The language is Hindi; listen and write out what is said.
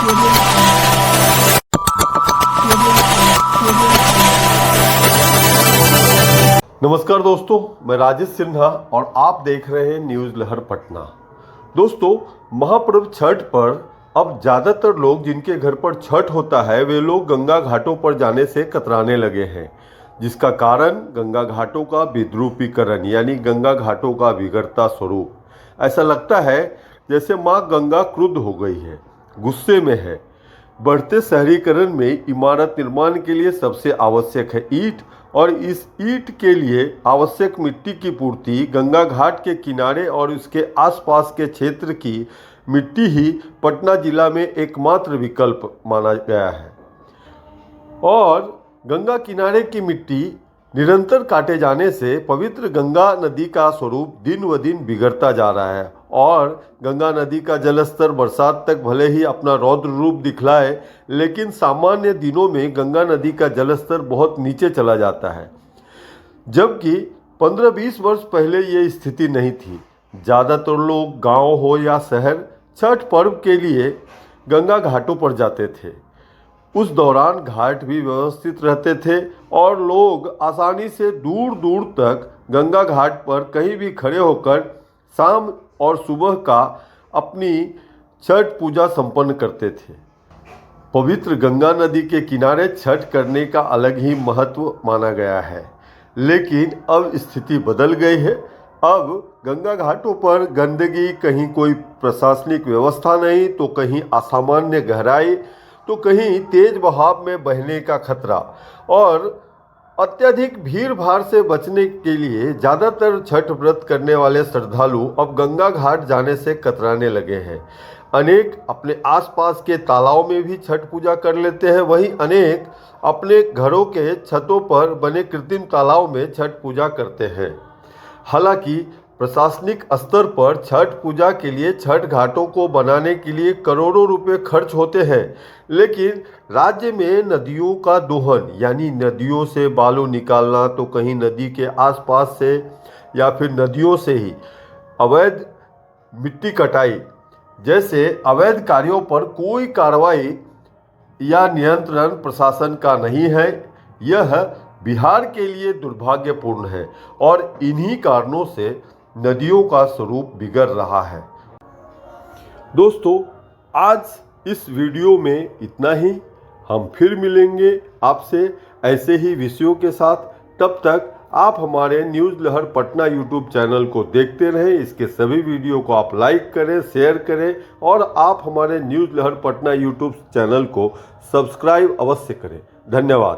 नमस्कार दोस्तों, मैं राजेश सिन्हा और आप देख रहे हैं न्यूज़ लहर पटना। दोस्तों, महापर्व छठ पर अब ज़्यादातर लोग जिनके घर पर छठ होता है वे लोग गंगा घाटों पर जाने से कतराने लगे हैं, जिसका कारण गंगा घाटों का विद्रूपीकरण यानी गंगा घाटों का बिगड़ता स्वरूप। ऐसा लगता है जैसे माँ गंगा क्रुद्ध हो गई है, गुस्से में है। बढ़ते शहरीकरण में इमारत निर्माण के लिए सबसे आवश्यक है ईंट, और इस ईंट के लिए आवश्यक मिट्टी की पूर्ति गंगा घाट के किनारे और उसके आसपास के क्षेत्र की मिट्टी ही पटना जिला में एकमात्र विकल्प माना गया है। और गंगा किनारे की मिट्टी निरंतर काटे जाने से पवित्र गंगा नदी का स्वरूप दिन व दिन बिगड़ता जा रहा है और गंगा नदी का जलस्तर बरसात तक भले ही अपना रौद्र रूप दिखलाए, लेकिन सामान्य दिनों में गंगा नदी का जलस्तर बहुत नीचे चला जाता है, जबकि 15-20 वर्ष पहले ये स्थिति नहीं थी। ज़्यादातर लोग गांव हो या शहर छठ पर्व के लिए गंगा घाटों पर जाते थे। उस दौरान घाट भी व्यवस्थित रहते थे और लोग आसानी से दूर दूर तक गंगा घाट पर कहीं भी खड़े होकर शाम और सुबह का अपनी छठ पूजा संपन्न करते थे। पवित्र गंगा नदी के किनारे छठ करने का अलग ही महत्व माना गया है, लेकिन अब स्थिति बदल गई है। अब गंगा घाटों पर गंदगी, कहीं कोई प्रशासनिक व्यवस्था नहीं, तो कहीं असामान्य गहराई, तो कहीं तेज बहाव में बहने का खतरा। और अत्यधिक भीड़ भाड़ से बचने के लिए ज़्यादातर छठ व्रत करने वाले श्रद्धालु अब गंगा घाट जाने से कतराने लगे हैं। अनेक अपने आसपास के तालाबों में भी छठ पूजा कर लेते हैं, वहीं अनेक अपने घरों के छतों पर बने कृत्रिम तालाबों में छठ पूजा करते हैं। हालांकि प्रशासनिक स्तर पर छठ पूजा के लिए छठ घाटों को बनाने के लिए करोड़ों रुपए खर्च होते हैं, लेकिन राज्य में नदियों का दोहन यानी नदियों से बालू निकालना, तो कहीं नदी के आसपास से या फिर नदियों से ही अवैध मिट्टी कटाई जैसे अवैध कार्यों पर कोई कार्रवाई या नियंत्रण प्रशासन का नहीं है। यह बिहार के लिए दुर्भाग्यपूर्ण है और इन्हीं कारणों से नदियों का स्वरूप बिगड़ रहा है। दोस्तों, आज इस वीडियो में इतना ही। हम फिर मिलेंगे आपसे ऐसे ही विषयों के साथ। तब तक आप हमारे न्यूज़ लहर पटना यूट्यूब चैनल को देखते रहें। इसके सभी वीडियो को आप लाइक करें, शेयर करें और आप हमारे न्यूज़ लहर पटना यूट्यूब चैनल को सब्सक्राइब अवश्य करें। धन्यवाद।